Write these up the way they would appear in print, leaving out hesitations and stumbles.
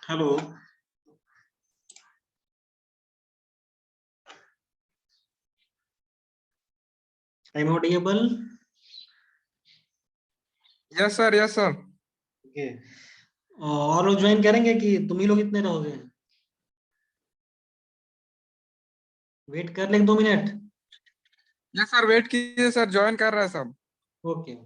Hello. I am audible? Yes sir, yes sir. Okay. और लोग join करेंगे कि तुम ही लोग इतने रहोगे? वेट कर ले 2 मिनट। यस सर, वेट कीजिए सर, ज्वाइन कर रहा है सब। ओके।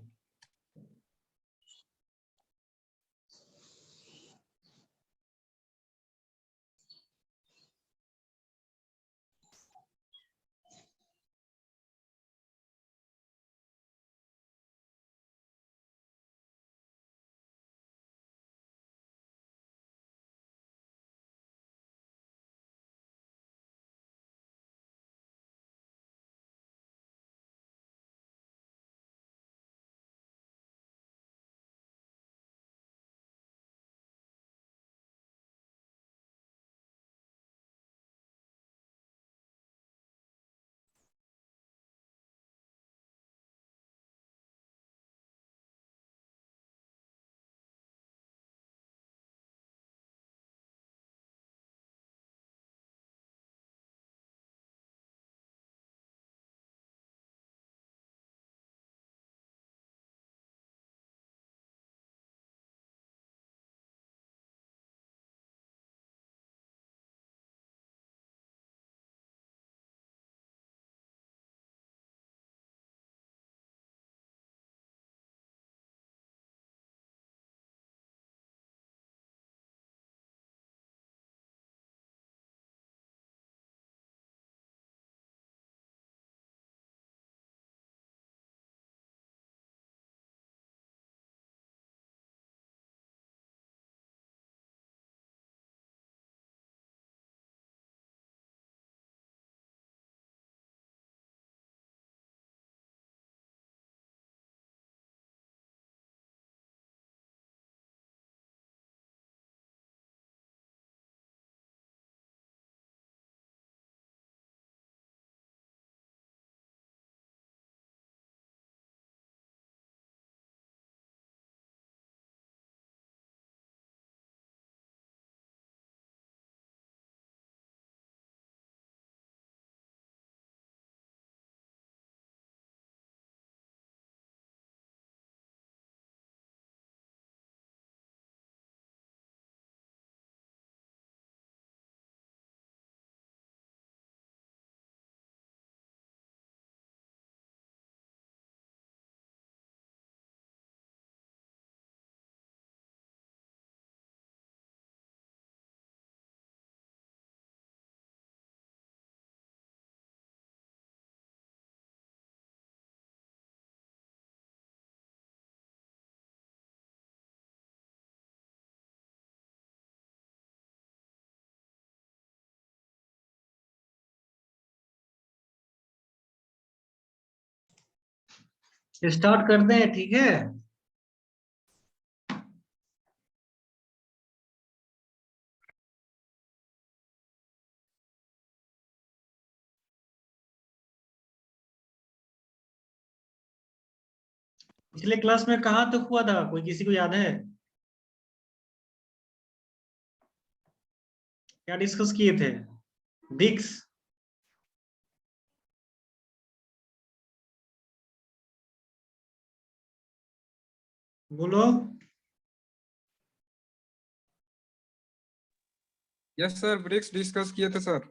स्टार्ट करते हैं, ठीक है? पिछले क्लास में कहाँ तक हुआ था, कोई किसी को याद है? क्या डिस्कस किए थे? बिक्स? बोलो। यस सर, ब्रिक्स डिस्कस किए थे सर।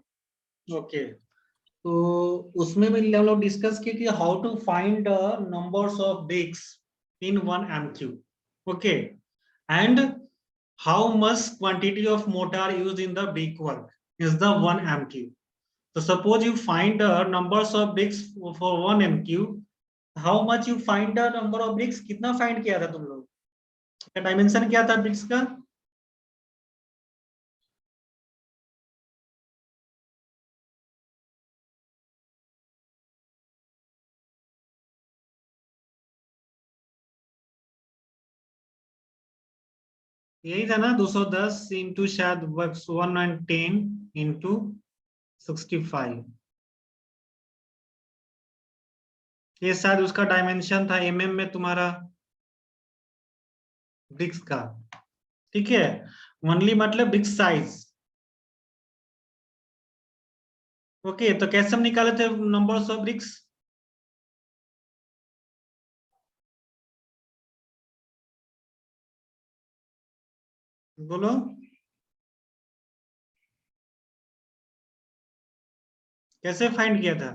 ओके। तो उसमें भी हम लोग डिस्कस किए कि how to find numbers of bricks in one MQ. Okay. And how much quantity of motor used in the brick work is the 1 mq. So suppose you find the numbers of bricks for 1 mq. How much you find the number of bricks? कितना find किया था तुम लोग? क्या dimension क्या था BRICS का? यही था ना, 210 इंटू शायद 110 इंटू 65। ये शायद उसका डायमेंशन था एमएम में तुम्हारा ब्रिक्स का। ठीक है। ओनली मतलब ब्रिक्स साइज। ओके, तो कैसे हम निकाले थे नंबर्स ऑफ ब्रिक्स? बोलो, कैसे फाइंड किया था?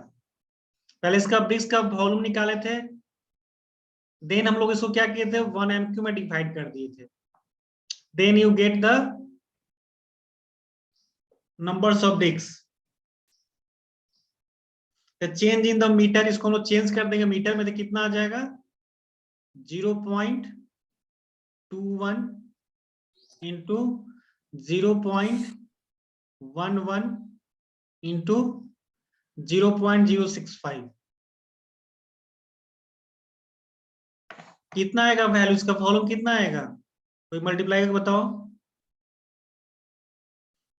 पहले इसका ब्रिक्स का वॉल्यूम निकाले थे, देन हम लोग इसको क्या किए थे, 1 MQ में डिवाइड कर दिए थे, then you get the numbers of bricks. Change in the metre, इसको हम लोग चेंज कर देंगे मीटर में, तो कितना आ जाएगा? 0.21 इंटू 0.11 इंटू 0.065। कितना आएगा वैल्यू इसका, वॉल्यूम कितना आएगा? कोई मल्टीप्लाई करके बताओ।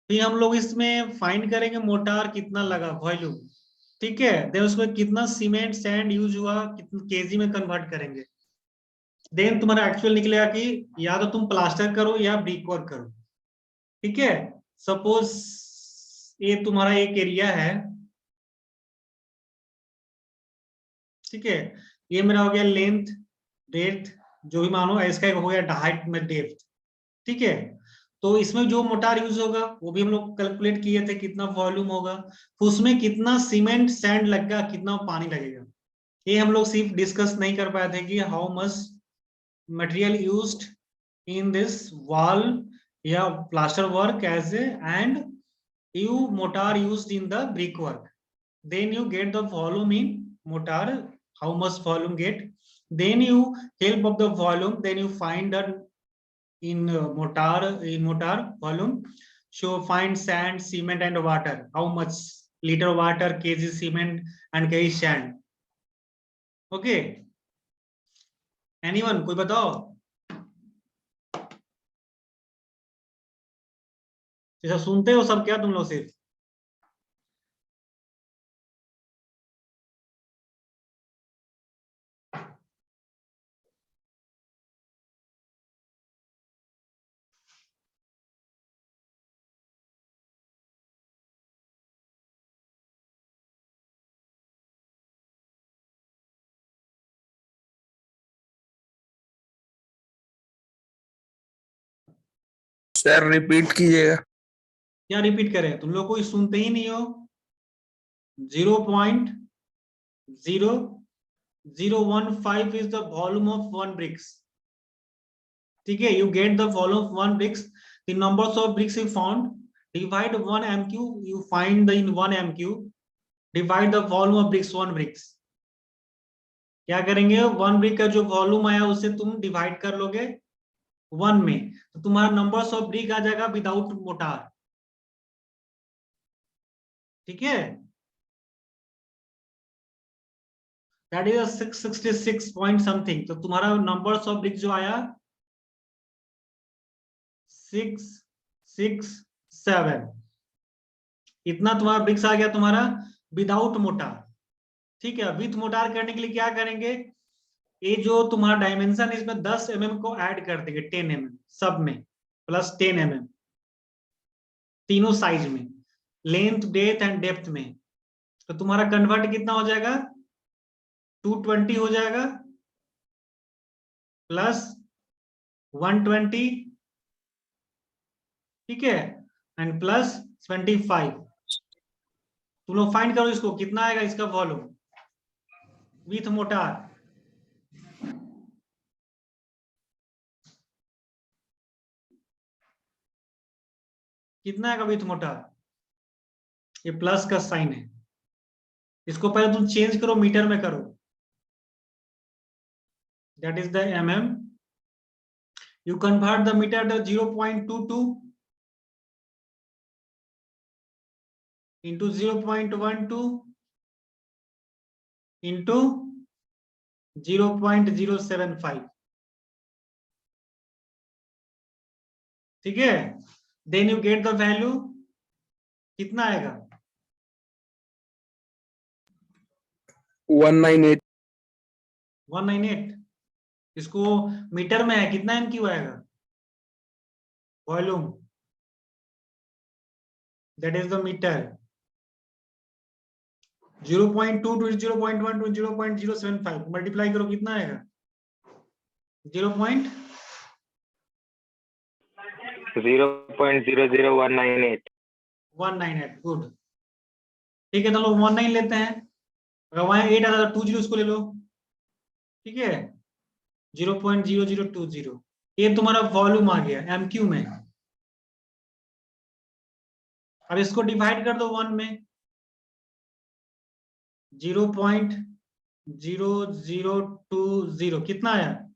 फिर हम लोग इसमें फाइंड करेंगे मोटार कितना लगा, वॉल्यूम। ठीक है, देन उसमें कितना सीमेंट सैंड यूज हुआ, कितना केजी में कन्वर्ट करेंगे, देन तुम्हारा एक्चुअल निकलेगा कि या तो तुम प्लास्टर करो या ब्रिक वर्क करो। ठीक है, सपोज ये तुम्हारा एक एरिया है, ठीक है, ये मेरा हो गया लेंथ, डेप्थ, जो भी मानो, इसका एक हो गया हाइट में डेप्थ। ठीक है, तो इसमें जो मोटार यूज होगा वो भी हम लोग कैलकुलेट किए थे, कितना वॉल्यूम होगा, तो उसमें कितना सीमेंट सैंड लगेगा, कितना पानी लगेगा। ये हम लोग सिर्फ डिस्कस नहीं कर पाए थे कि how much material used in this wall या plaster work as a, and you mortar used in the brickwork, then you get the volume in mortar, how much volume get, then you help of the volume, then you find the in mortar volume, so find sand, cement and water, how much liter water, kg cement and kg sand. Okay, anyone कोई बताओ, जैसा सुनते हो सब क्या तुम लोग सिर्फ? सर रिपीट कीजिएगा। क्या रिपीट करें, तुम लोग कोई सुनते ही नहीं हो। 0.0015 is the volume of one bricks. ठीक है, you get the volume of one bricks, the numbers of bricks you found, divide 1 MQ, you find the in 1 MQ, divide the volume of bricks 1 bricks। क्या करेंगे, 1 brick का जो volume आया उसे तुम divide कर लोगे 1 में, तो तुम्हारा नंबर्स ऑफ ब्रिक आ जाएगा विदाउट मोटार। ठीक है, दैट इज 666 पॉइंट समथिंग, तो तुम्हारा नंबर्स ऑफ ब्रिक जो आया 667, इतना तुम्हारा ब्रिक्स आ गया तुम्हारा विदाउट मोटार। ठीक है, विथ मोटार करने के लिए क्या करेंगे, ये जो तुम्हारा डायमेंशन है इसमें 10 mm को ऐड कर देंगे, 10 mm सब में, प्लस 10 mm तीनों साइज में, लेंथ ब्रेथ एंड डेप्थ में, तो तुम्हारा कन्वर्ट कितना हो जाएगा, 220 हो जाएगा, प्लस 120, ठीक है, एंड प्लस 25। तुम लोग फाइंड करो इसको, कितना आएगा इसका वॉल्यूम विथ मोटार। कितना आएगा विथ मोटार, ये प्लस का साइन है, इसको पहले तुम चेंज करो मीटर में करो, that is the mm, you convert the meter to 0.22 into 0.12 into 0.075। ठीक है, then you get the value, कितना आएगा, 198। 198, इसको मीटर में है, कितना MQ आएगा, volume, that is the meter. 0.2 to 0.1 to 0.075 multiply करो कितना आएगा? 0.198. 0.00198. गुड, ठीक है, तो लोग 19 लेते हैं, अगर वहां 8 आता तो 20 उसको ले लो, ठीक है, 0.0020, ये तुम्हारा वॉल्यूम आ गया एमक्यू में। अब इसको डिवाइड कर दो 1 में, 0.0020 कितना आया?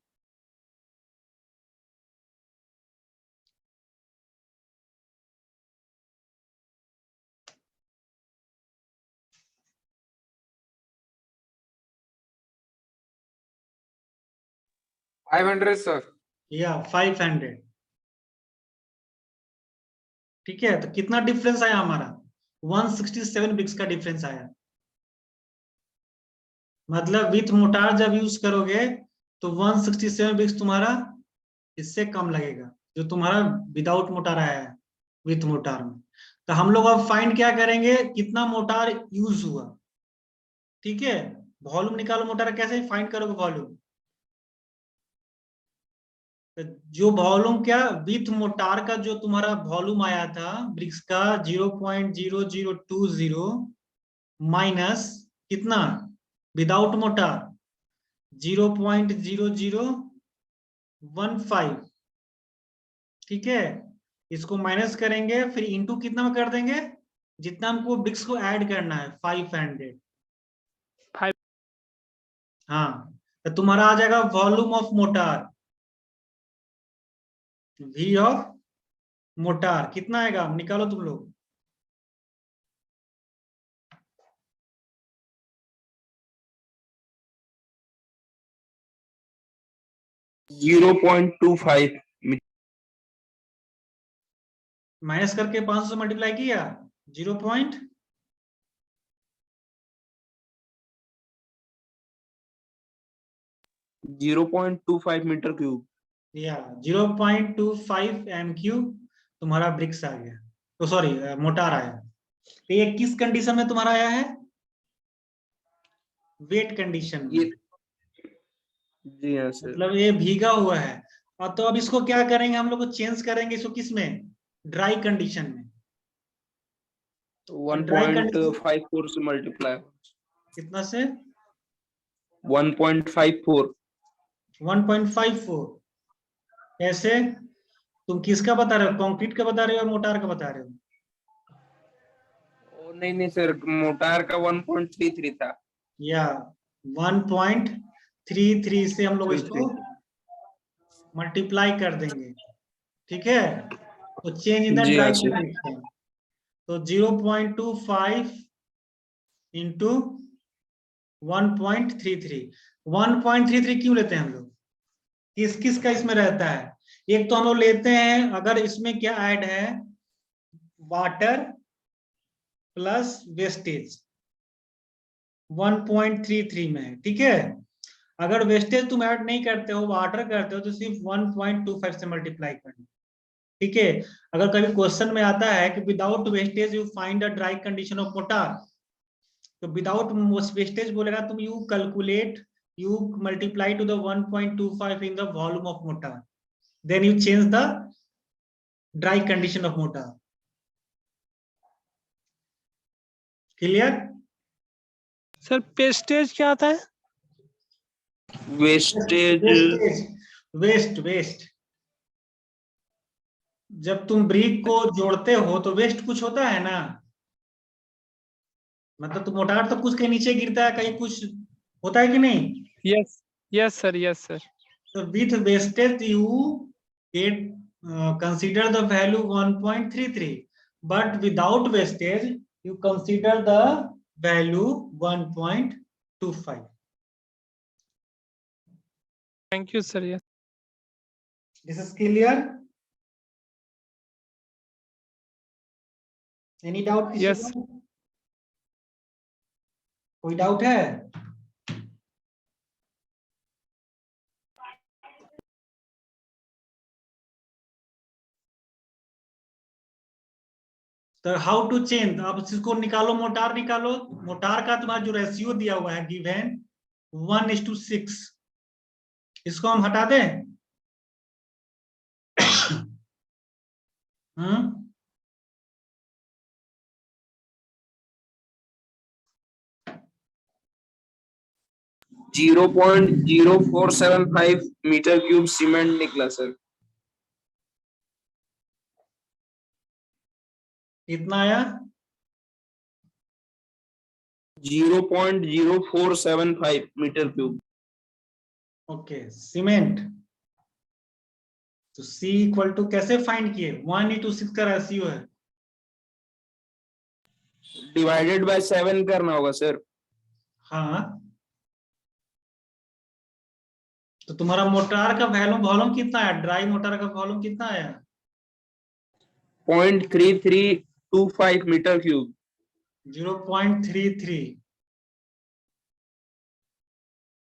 $500 सर। या 500, ठीक है, तो कितना डिफरेंस आया हमारा? 167 बिक्स का डिफरेंस आया। मतलब विथ मोटार जब यूज करोगे तो 167 बिक्स तुम्हारा इससे कम लगेगा, जो तुम्हारा विदाउट मोटार आया है विथ मोटार में। तो हम लोग अब फाइंड क्या करेंगे, कितना मोटार यूज हुआ, ठीक है, वॉल्यूम निकालो मोटार, कैसे फाइंड करोगे वॉल्यूम? तो जो वॉल्यूम क्या विथ मोटार का जो तुम्हारा वॉल्यूम आया था ब्रिक्स का 0.0020 माइनस कितना विदाउट मोटार 0.0015, ठीक है, इसको माइनस करेंगे, फिर इंटू कितना में कर देंगे, जितना हमको ब्रिक्स को ऐड करना है 500। हाँ, तो तुम्हारा आ जाएगा volume of mortar, V of mortar कितना आएगा, निकालो तुम लोग। 0.25. माइनस करके 500 से मल्टीप्लाई किया 0.25 मीटर क्यूब। या 0.25 एम क्यूब तुम्हारा ब्रिक्स आ गया, तो सॉरी मोटार आया। तो ये किस कंडीशन में तुम्हारा आया है? वेट कंडीशन में। जी हाँ सर। मतलब ये भीगा हुआ है, और तो अब इसको क्या करेंगे हम लोग, को चेंज करेंगे इसको किस में, ड्राई कंडीशन में। 1.54 से मल्टीप्लाई। कितना से? 1.54। 1.54। ऐसे तुम किसका बता रहे हो, कंक्रीट का बता रहे हो या मोटार का बता रहे हो? नहीं नहीं सर, मोटार का 1.33 था। या 1.33 से हम लोग इसको मल्टीप्लाई कर देंगे, ठीक है, तो चेंज इन द जी हाँ ड्राई सर। कंडीशन, तो 0.25 इंटू 1.33। 1.33 क्यों लेते हैं हम लोग, किस किस का इसमें रहता है? एक तो हम लोग लेते हैं अगर इसमें क्या ऐड है, वाटर प्लस वेस्टेज 1.33 में है, ठीक है। अगर वेस्टेज तुम ऐड नहीं करते हो, वाटर करते हो, तो सिर्फ 1.25 से मल्टीप्लाई करना, ठीक है। अगर कभी क्वेश्चन में आता है कि without wastage you find a dry condition of mortar, तो विदाउट वेस्टेज बोलेगा तुम you calculate, you multiply to the 1.25 in the volume of mortar, then you change the dry condition of mortar. Clear? Sir wastage क्या आता है? Wastage. Waste waste, जब तुम brick को जोड़ते हो तो वेस्ट कुछ होता है ना, मतलब तो मोटार तो कुछ कहीं नीचे गिरता है, कहीं कुछ होता है कि नहीं? Yes yes sir, yes sir. So with wastage you get consider the value 1.33, but without wastage you consider the value 1.25. Thank you sir. Yes This is clear? Any doubt? Yes. कोई डाउट है? तो how to change, अब इसको निकालो, motor निकालो। Motor का तुम्हारा जो रेशियो दिया हुआ है गिवन 1:6, इसको हम हटा दें। हम्म 0.0475 मीटर क्यूब सीमेंट निकला सर। कितना आया? 0.0475 मीटर क्यूब। Okay, cement. तो C इक्वल टू कैसे फाइंड किए? 1:6 का रेशियो है। डिवाइडेड बाय 7 करना होगा सर। हाँ, तो तुम्हारा मोटार का वॉल्यूम कितना है? ड्राई मोटार का वॉल्यूम कितना आया? 0.3325 मीटर क्यूब। 0.33।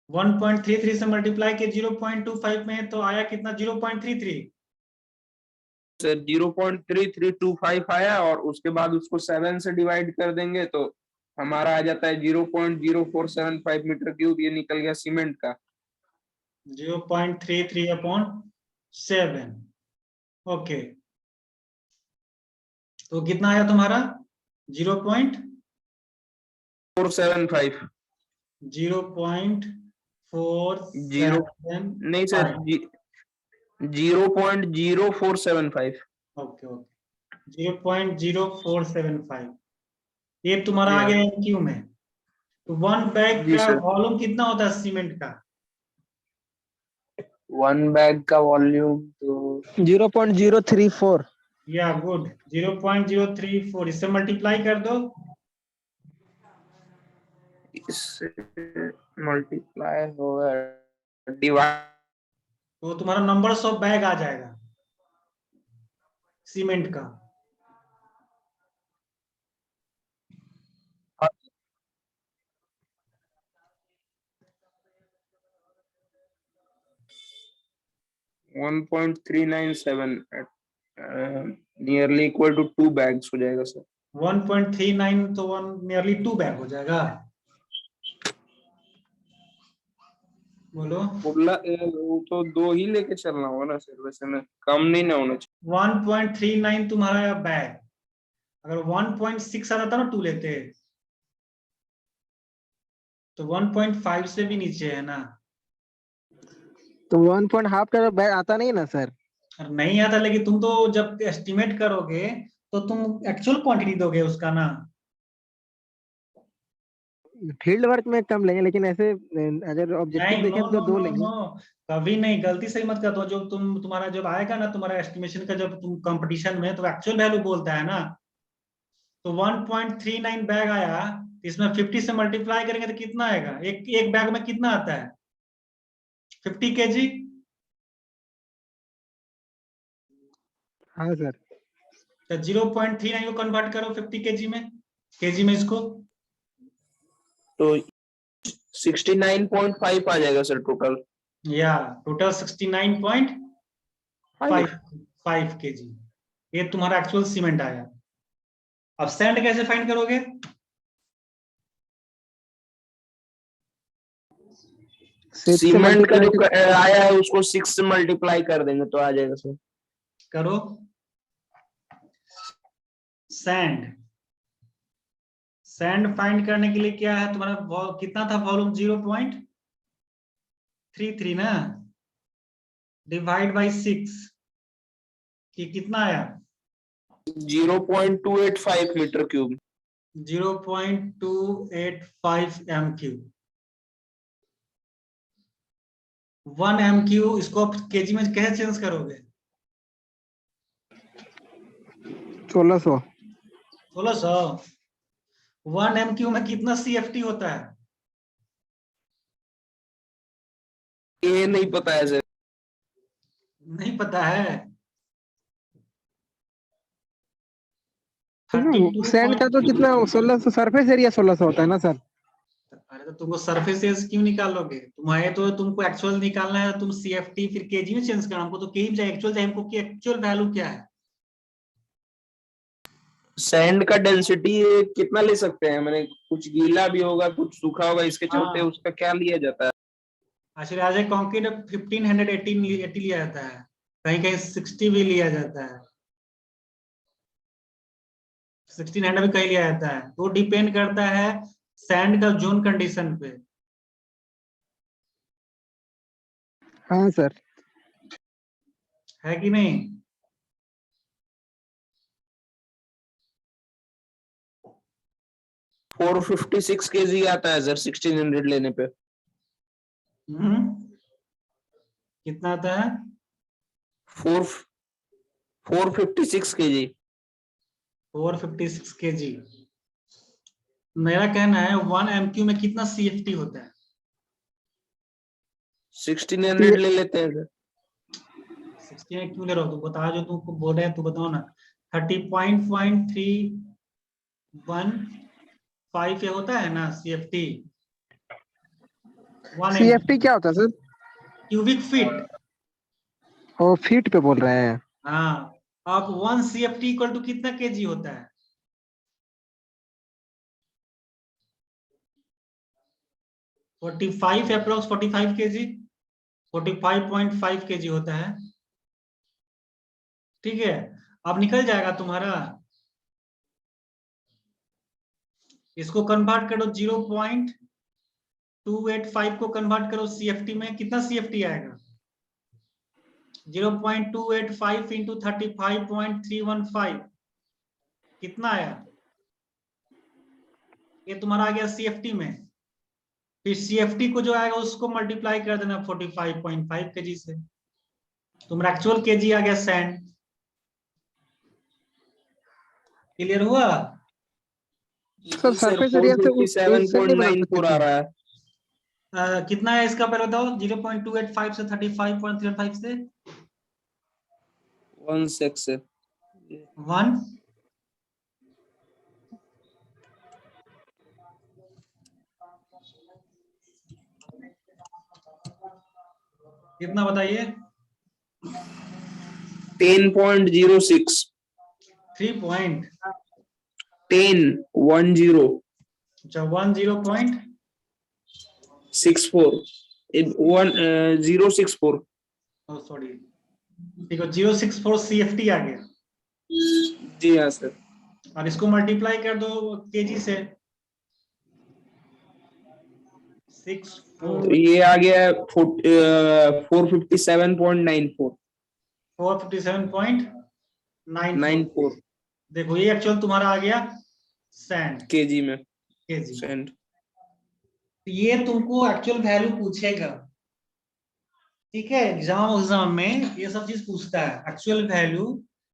1.33 से मल्टीप्लाई के 0.25 में, तो आया कितना? 0.33। सर 0.3325 आया और उसके बाद उसको 7 से डिवाइड कर देंगे तो हमारा आ जाता है 0.0475 मीटर क्यूब। ये निकल गया सीमेंट का। 0.33/7। ओके, तो कितना आया तुम्हारा? 475। 0.475। नहीं सर 0.0475। Okay okay, 0.0475। ये तुम्हारा आ गया MQ में। तो 1 बैग जी का सर। वॉल्यूम कितना होता है सीमेंट का? 1 बैग का वॉल्यूम तो 0.034। या गुड, 0.034। इससे मल्टीप्लाई कर दो। इससे मल्टीप्लाई होगा डिवाइड। तो तुम्हारा नंबर ऑफ बैग आ जाएगा सीमेंट का। uh, 1.397 nearly equal to 2 bags हो जाएगा सर। 1.39 तो नियरली 2 बैग हो जाएगा। बोलो। वो तो 2 ही लेके चलना होगा ना सर, वैसे में कम नहीं ना होना चाहिए। 1.39 तुम्हारा बैग। अगर 1.6 आता था ना 2 लेते, तो 1.5 से भी नीचे है ना। तो 1.5 का बैग आता नहीं ना सर। और नहीं आता, लेकिन तुम तो जब एस्टिमेट करोगे तो तुम एक्चुअल क्वांटिटी दोगे उसका ना। फील्ड वर्क में कम लेंगे, लेकिन ऐसे अगर ऑब्जेक्टिव नहीं, नो देखें तो नो 2 नो लेंगे। नो, कभी नहीं, गलती से मत कर दो। जो तुम्हारा जब आएगा ना तुम्हारा एस्टिमेशन का, जब तुम कंपटीशन में, तो एक्चुअल वैल्यू बोलता है ना। तो 1.39 बैग आया, इसमें 50 से मल्टीप्लाई करेंगे तो कितना आएगा? एक बैग में कितना आता है? 50 kg। हाँ सर। तो 0.39 को कन्वर्ट करो 50 केजी में इसको। तो 69.5 आ जाएगा सर टोटल। या टोटल 69.5 केजी। ये तुम्हारा एक्चुअल सीमेंट आया। अब सैंड कैसे फाइंड करोगे? सीमेंट का जो आया है उसको 6 से मल्टीप्लाई कर देंगे तो आ जाएगा सर। करो। सैंड फाइंड करने के लिए क्या है तुम्हारा? कितना था वॉल्यूम? 0.33 ना, डिवाइड बाई 6 कि कितना आया? 0.285 मीटर क्यूब। 0.285 MQ। 1 MQ इसको केजी में कैसे चेंज करोगे? 1600। 1600। 1 MQ में कितना CFT होता है? ये नहीं पता है सर। नहीं पता है। 32 सैंड का तो कितना 1600, सरफेस एरिया 1600 होता है ना सर। अरे तो तुमको सरफेस एरिया क्यों निकालोगे? तुम्हारे तो तुमको एक्चुअल निकालना है, तुम CFT फिर केजी में चेंज करना। हमको तो केजी में चाहिए, एक्चुअल चाहिए हमको कि एक्चुअल वैल्यू क्या है। सैंड का डेंसिटी कितना ले सकते हैं? मैंने कुछ गीला भी होगा, कुछ सूखा होगा, इसके चलते हाँ, उसका क्या लिया जाता है? एक्चुअली एज ए कंक्रीट 1580 लिया जाता है, कहीं कहीं 60 भी लिया जाता है, 1600 भी कहीं लिया जाता है, तो डिपेंड करता है सैंड का जोन कंडीशन पे। हाँ सर। है कि नहीं? फोर 56 केजी आता है सर 1600 लेने पे। कितना आता है? 456 केजी। 456 kg। मेरा कहना है 1 MQ में कितना CFT होता है? 1600 ले लेते हैं सर। 60 में क्यों ले रहा हो? तू बता, जो तुमको बोल रहे हैं तू बताओ ना। 30.315 ये होता है ना CFT, 1 CFT क्या होता है सर? Cubic feet. वो फीट पे बोल रहे हैं। हाँ, अब 1 CFT इक्वल टू कितना केजी होता है? 45 अप्रोक्स 45 केजी, 45.5 केजी होता है। ठीक है, अब निकल जाएगा तुम्हारा। इसको कन्वर्ट करो 0.285 को कन्वर्ट करो CFT में, कितना CFT आएगा? 0.285 इंटू 35.315 कितना आया? ये तुम्हारा आ गया CFT में। फिर CFT को जो आएगा उसको मल्टीप्लाई कर देना 45.5 केजी से, तुम्हारा एक्चुअल केजी आ गया सैंड। क्लियर हुआ? सर सरफेस एरिया से उससे नहीं बना सकते 457.94 आ रहा है। कितना है इसका पहले बताओ, 0.285 से 35.35 से 1 सेक से 1 कितना बताइए? 10.06 3 पॉइंट 10 अच्छा 10.64 064। सॉरी, ठीक है, 064 CFT आ गया। जी हाँ सर। और इसको मल्टीप्लाई कर दो केजी से, 64 ये आ गया 457.94। 457.94। देखो ये एक्चुअल तुम्हारा आ गया सैंड केजी में। केजी। सैंड ये तुमको एक्चुअल वैल्यू पूछेगा, ठीक है, एग्जाम में ये सब चीज पूछता है। Actual value,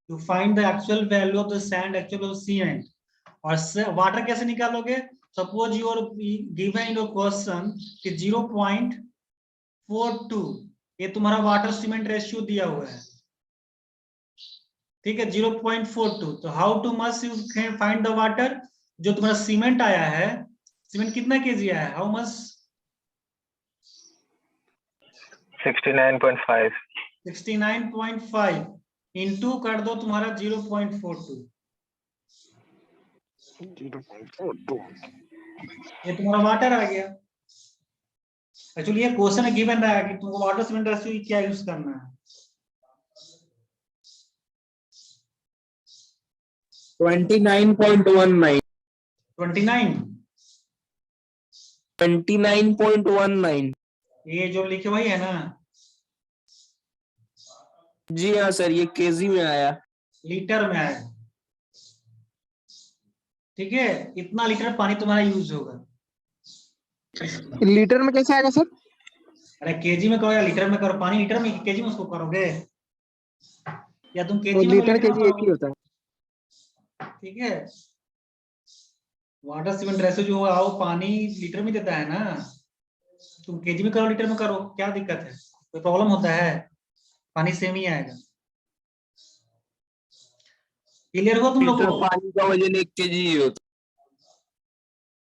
to find the actual value of the sand, actual of cement. और वाटर कैसे निकालोगे? Suppose you are given in your question कि 0.42 ये तुम्हारा वाटर सीमेंट रेशियो दिया हुआ है, ठीक है, 0.42। तो how too much you can find the water? जो तुम्हारा सीमेंट आया है, सीमेंट कितना केजी आया है? How much? 69.5 69.5 इंटू कर दो तुम्हारा 0.42, ये तुम्हारा वाटर आ गया। एक्चुअली ये क्वेश्चन है गिवन रहा है कि तुमको वाटर सीमेंट रेशियो क्या यूज करना है। 29.19 29 ये जो लिखे वही है ना? जी हाँ सर, ये केजी में आया। लीटर में आएगा, ठीक है, इतना लीटर पानी तुम्हारा यूज होगा। लीटर में कैसे आएगा सर? अरे केजी में करो या लीटर में करो, पानी लीटर में केजी में उसको करोगे, या तुम तो केजी में लीटर लीटर में केजी एक ही करोगे, होता है। ठीक है। वाटर सीमेंट रेशियो जो है वो पानी लीटर में देता है ना, तुम केजी में करो लीटर में करो, क्या दिक्कत है? कोई प्रॉब्लम होता है? पानी सेम ही आएगा। क्लियर हुआ तुम लोग लीटर को? पानी का वजन 1 केजी ही होता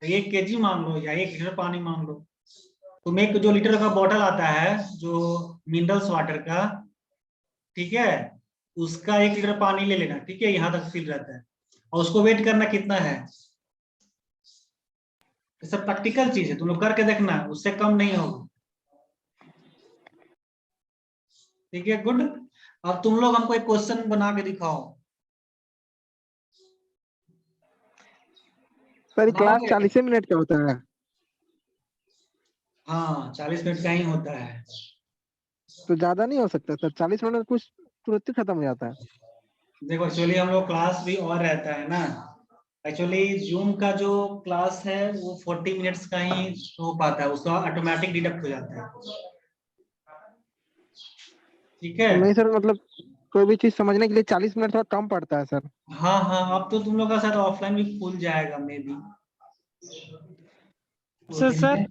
1 केजी मान लो या 1 लीटर पानी मान लो। तुम एक जो लीटर का बॉटल आता है जो मिनरल्स वाटर का, ठीक है, उसका 1 लीटर पानी ले लेना, ठीक है, यहाँ तक फिल रहता है। और उसको वेट करना कितना है। ये सब प्रैक्टिकल चीज है, तुम लोग करके देखना, उससे कम नहीं होगा। ठीक है, गुड। अब तुम लोग हमको एक क्वेश्चन बना के दिखाओ। सर क्लास बनाओगे? 40 मिनट का होता है। हाँ, 40 मिनट का ही होता है। तो ज्यादा नहीं हो सकता सर? 40 मिनट में कुछ तुरंत ही खत्म हो जाता है। देखो एक्चुअली हम लोग क्लास भी और रहता है ना। एक्चुअली जूम का जो क्लास है वो 40 मिनट्स का ही हो पाता है, उसका ऑटोमेटिक डिडक्ट हो जाता है। ठीक है। नहीं सर, मतलब कोई भी चीज समझने के लिए 40 मिनट थोड़ा कम पड़ता है सर। हाँ हाँ, अब तो तुम लोग का शायद ऑफलाइन भी खुल जाएगा मे बी। सर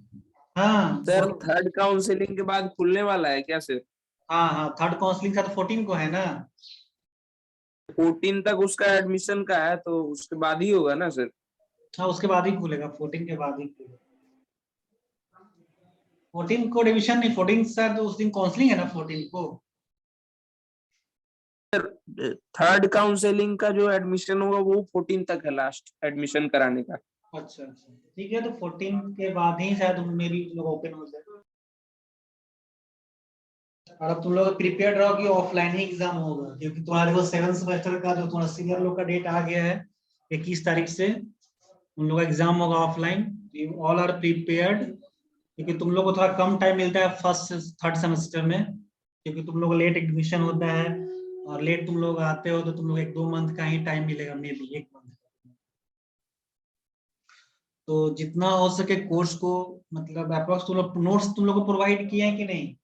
हाँ सर बोलो। थर्ड काउंसलिंग के बाद खुलने वाला है क्या सर? हाँ हाँ, थर्ड काउंसलिंग का तो 14 को है ना। 14 तक उसका एडमिशन का है, तो उसके बाद ही होगा ना सर? हाँ, उसके बाद ही खुलेगा, 14 के बाद ही खुलेगा। 14 को एडमिशन नहीं, 14 शायद उस दिन काउंसलिंग है ना 14 को। थर्ड काउंसलिंग का जो एडमिशन होगा वो 14 तक है, लास्ट एडमिशन कराने का। अच्छा अच्छा, ठीक है, तो 14 के बाद ही शायद मेरी लोग ओपन हो जाए। और अब तुम लोग प्रिपेयर रहो कि ऑफलाइन ही एग्जाम होगा, क्योंकि तुम्हारे वो 7th सेमेस्टर का जो तुम्हारा सीनियर लोग का डेट आ गया है 21 तारीख से, उन लोग का एग्जाम होगा offline. You all are prepared, क्योंकि तुम लोग को थोड़ा कम टाइम मिलता है फर्स्ट से थर्ड सेमेस्टर में, क्योंकि तुम लोग लेट एडमिशन होता है और लेट तुम लोग आते हो, तो तुम लोग 1-2 मंथ का ही टाइम मिलेगा, मे बी 1 मंथ। तो जितना हो सके कोर्स को, मतलब अप्रोक्स तुम लोग नोट्स तुम लोग को प्रोवाइड किए हैं कि नहीं।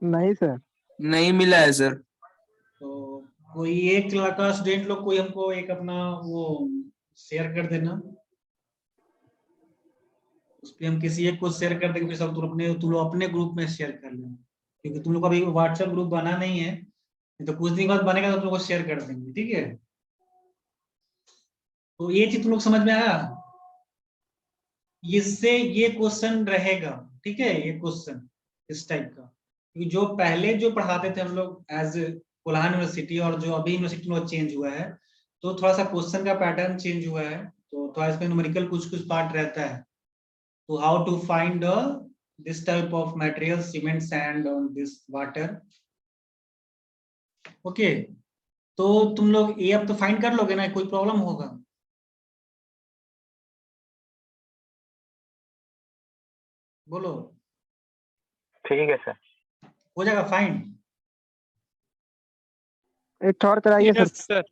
नहीं सर। नहीं मिला है सर। तो कोई एक का स्टूडेंट लोग कोई हमको एक अपना वो शेयर कर देना, उस पर हम किसी एक को शेयर कर देंगे, फिर सब तुम लोग अपने ग्रुप में शेयर कर लेना, क्योंकि तुम लोग का अभी व्हाट्सएप ग्रुप बना नहीं है, नहीं तो कुछ दिन बाद बनेगा तो तुम लोग को शेयर कर देंगे। ठीक है, तो ये चीज तुम लोग समझ में आया। इससे ये क्वेश्चन रहेगा, ठीक है, ये क्वेश्चन इस टाइप का, क्योंकि जो पहले जो पढ़ाते थे हम लोग एज कोल्हान यूनिवर्सिटी, और जो अभी यूनिवर्सिटी में चेंज हुआ है, तो थोड़ा सा क्वेश्चन का पैटर्न चेंज हुआ है, तो थोड़ा इसमें न्यूमेरिकल कुछ कुछ पार्ट रहता है। तो हाउ टू फाइंड this type of material, cement, sand on this water. Okay, तो तुम लोग ये अब तो फाइंड कर लोगे ना, कोई प्रॉब्लम होगा। बोलो। ठीक है सर। हो जाएगा फाइंड। एक और कराइए सर। Yes sir.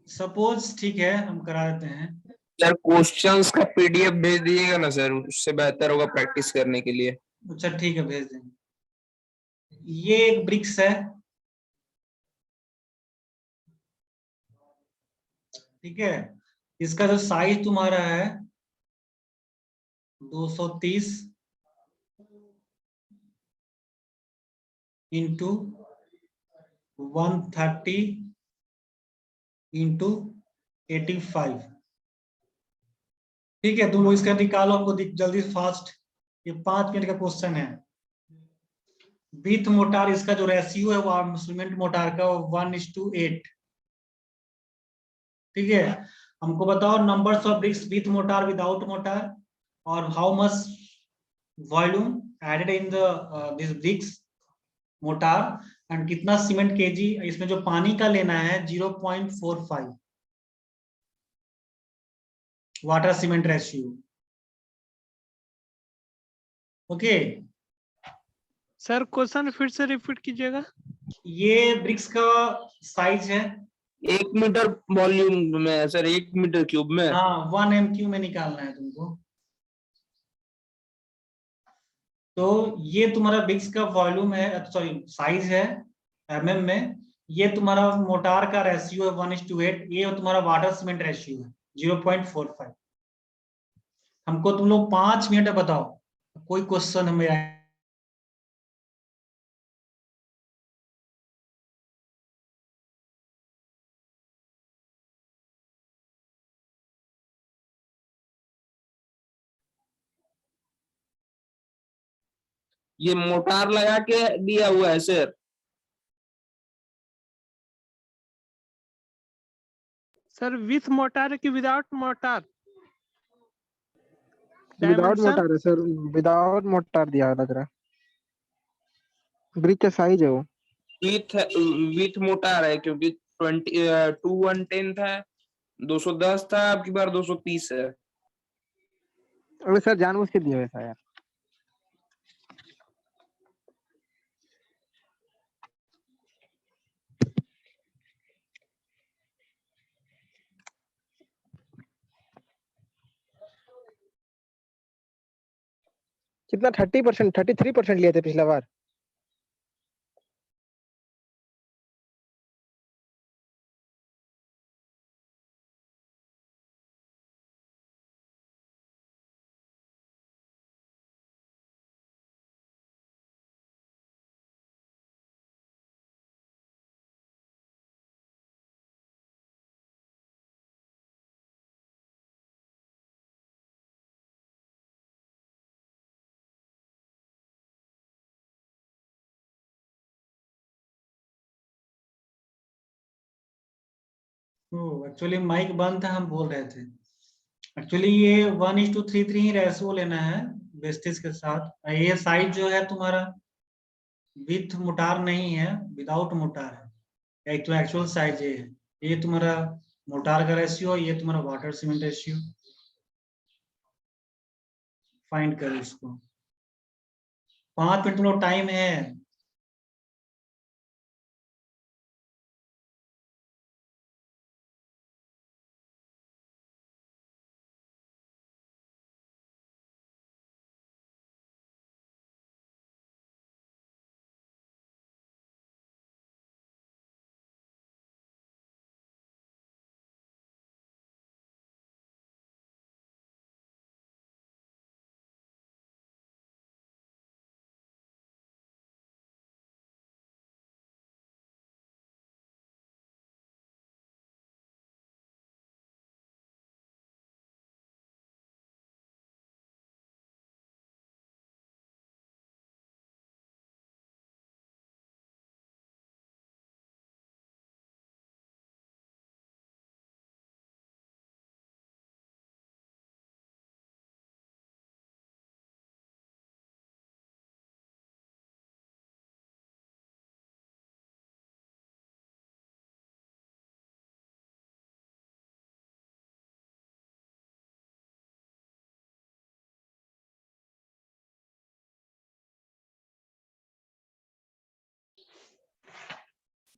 सपोज ठीक है, हम करा देते हैं। सर क्वेश्चंस का पीडीएफ भेज दीजिएगा ना सर, उससे बेहतर होगा प्रैक्टिस करने के लिए। अच्छा ठीक है, भेज देंगे। ये एक ब्रिक्स है, ठीक है, इसका जो साइज तुम्हारा है 230 इंटू 130 इंटू 85। ठीक है, तुम लोग इसका निकालो हमको जल्दी फास्ट, ये 5 मिनट का क्वेश्चन है। विथ मोटार इसका जो रेशियो है वो सीमेंट मोटार का 1:8। ठीक है, हमको बताओ numbers of bricks with mortar, without mortar, और how much volume added in the this bricks mortar, and कितना सीमेंट केजी, इसमें जो पानी का लेना है 0.45 water cement ratio. Okay, sir question फिर से रिपीट कीजिएगा। ये ब्रिक्स का साइज है। 1 मीटर वॉल्यूम में है सर, 1 मीटर क्यूब में। हाँ, 1 MQ में निकालना है तुमको। तो ये तुम्हारा ब्रिक्स का वॉल्यूम है, सॉरी साइज है mm में। ये तुम्हारा मोटार का रेशियो है 1:8। ये तुम्हारा वाटर सीमेंट रेशियो है 0.45। हमको तुम लोग 5 मिनट में बताओ कोई क्वेश्चन हमें ये मोटार लगा के दिया हुआ है सर। सर विथ मोटार है कि without motor? Without dimension motor है सर, विदाउट मोटार दिया लग रहा है। ब्रिज का साइज है वो। विथ मोटार है क्योंकि 2110 था, 210 था, आपकी बार 230 है। अरे सर जानबूझ के दिया वैसा यार। कितना 30%, 33% लिए थे पिछला बार। एक्चुअली माइक बंद था, हम बोल रहे थे। एक्चुअली ये 1:3:3 ही रेशो लेना है वेस्टेज के साथ। ये साइज जो है तुम्हारा विथ मोटार नहीं है, विदाउट मोटार है। एक तो एक्चुअल साइज ये तुम्हारा मोटार का रेशियो, ये तुम्हारा वाटर सीमेंट रेशियो। फाइंड करो इसको। 5 मिनट तुम लोग टाइम है।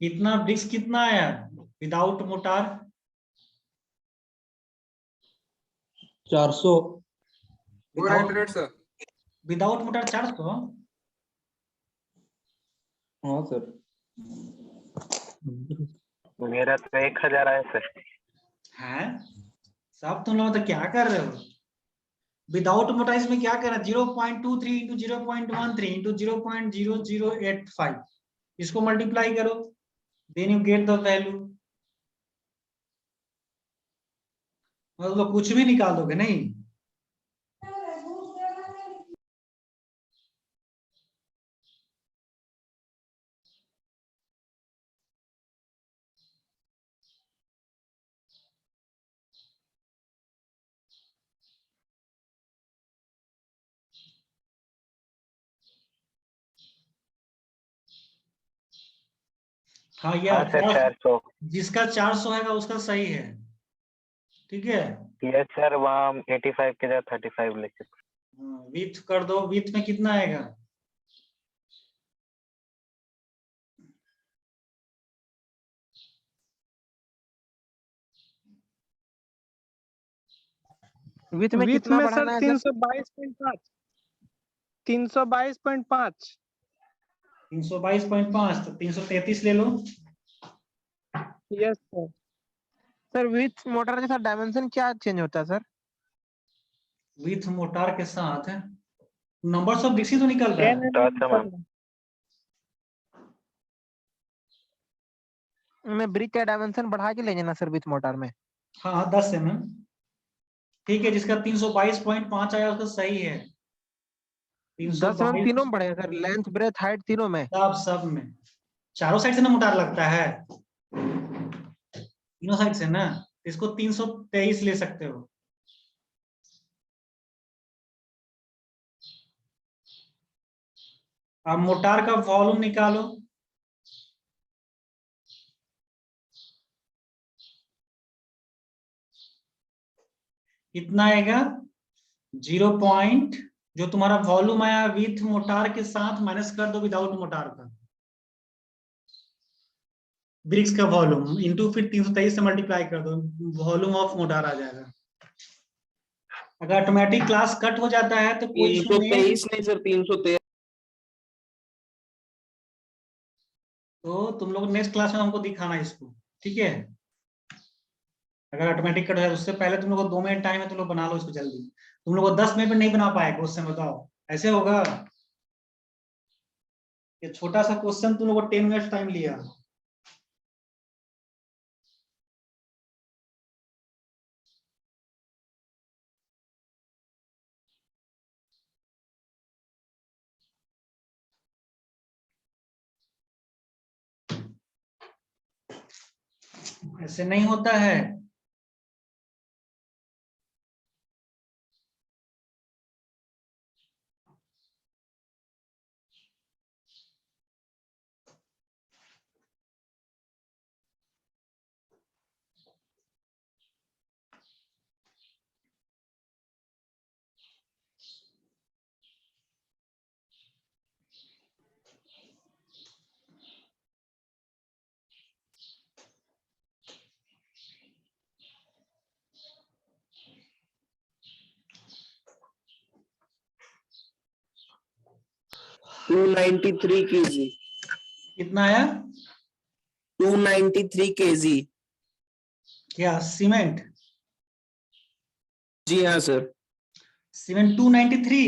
कितना डिस्क कितना आया without motor? 400। 400 sir. Without motor 400। हाँ सर। मेरा तो 1000 आया सर। है सब तुम लोग तो क्या कर रहे हो? विदाउट मोटाइज में क्या करना? 0.23 इंटू 0.13 इंटू 0.0085, इसको मल्टीप्लाई करो, then you get the value. मतलब कुछ भी निकाल दोगे नहीं? हाँ हाँ यार, सर 400। जिसका 400 है उसका सही है, ठीक है। यस सर, वहाँ 85 के जगह 35 लिखे। विथ कर दो, विथ में कितना आएगा? विथ में विथ कितना में सर बढ़ाना है सर? 322.5। 322.5। 322.5 तो 333 ले लो। Yes sir. Sir with motor के साथ डायमेंशन क्या चेंज होता है सर? विथ मोटार के साथ नंबर्स ऑफ डिक्सी तो निकल रहा 10 है। तो अच्छा मैम। मैं ब्रिज का डायमेंशन बढ़ा के ले जाना सर विथ मोटर में। हाँ 10 mm। ठीक है, जिसका 322.5 आया उसका सही है। 10 mm 322 तीनों में बढ़ेगा सर, लेंथ ब्रेथ हाइट तीनों में। सब में चारों साइड से ना मोटार लगता है, तीनों साइड से ना। इसको 323 ले सकते हो। अब मोटार का वॉल्यूम निकालो। कितना आएगा? 0 पॉइंट, जो तुम्हारा वॉल्यूम आया विथ मोटार के साथ माइनस कर दो विदाउट मोटार का, ब्रिक्स का वॉल्यूम इंटू फिर 323 से मल्टीप्लाई कर दो, वॉल्यूम ऑफ मोटार आ जाएगा। अगर ऑटोमेटिक क्लास कट हो जाता है तो कोई इशू नहीं है, 323 नहीं सर, 313। तो तुम लोग नेक्स्ट क्लास में हमको दिखाना इसको, ठीक है? अगर ऑटोमेटिक कट हो जाए उससे पहले तुम लोग को 2 मिनट टाइम है, तुम लोग बना लो इसको जल्दी। तुम लोग को 10 मिनट में नहीं बना पाए क्वेश्चन, बताओ ऐसे होगा? ये छोटा सा क्वेश्चन तुम लोग को 10 मिनट टाइम लिया। ऐसे नहीं होता है। To 93 kg। कितना आया? 293 kg। क्या सीमेंट? जी हाँ सर। सीमेंट 293?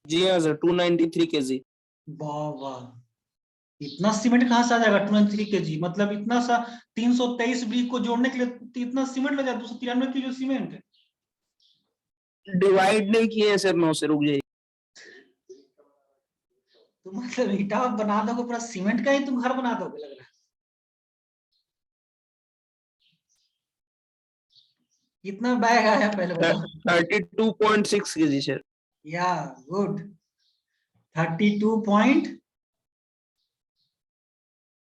जी हाँ सर, 293 kg। वाह वाह, इतना सीमेंट कहाँ से आ जाएगा 293 kg? मतलब इतना सा 323 ब्रिक को जोड़ने के लिए इतना सीमेंट लगा, 293 किलो सीमेंट। डिवाइड नहीं किए सर, 9 से रुक जाइए। तुम मतलब ईटा बना दोगे पूरा सीमेंट का ही तुम घर बना दोगे लग रहा है। कितना बैग आया पहले बताओ? 32.6 kg सर। या गुड, 32 पॉइंट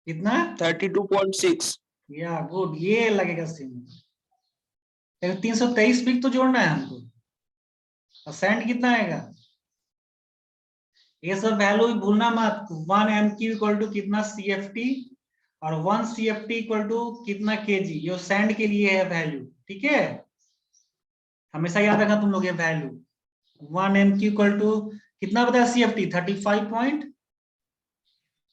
कितना? 32.6। या गुड, ये लगेगा सीमेंट। 323 ब्रिक तो जोड़ना है हमको। और सैंड कितना आएगा? ये सब वैल्यू भूलना मत। 1 MQ इक्वल टू कितना CFT, और 1 CFT इक्वल टू कितना kg, ये सैंड के लिए है वैल्यू, ठीक है? हमेशा याद रखना तुम लोग ये वैल्यू। 1 MQ इक्वल टू कितना बताया CFT? 35 पॉइंट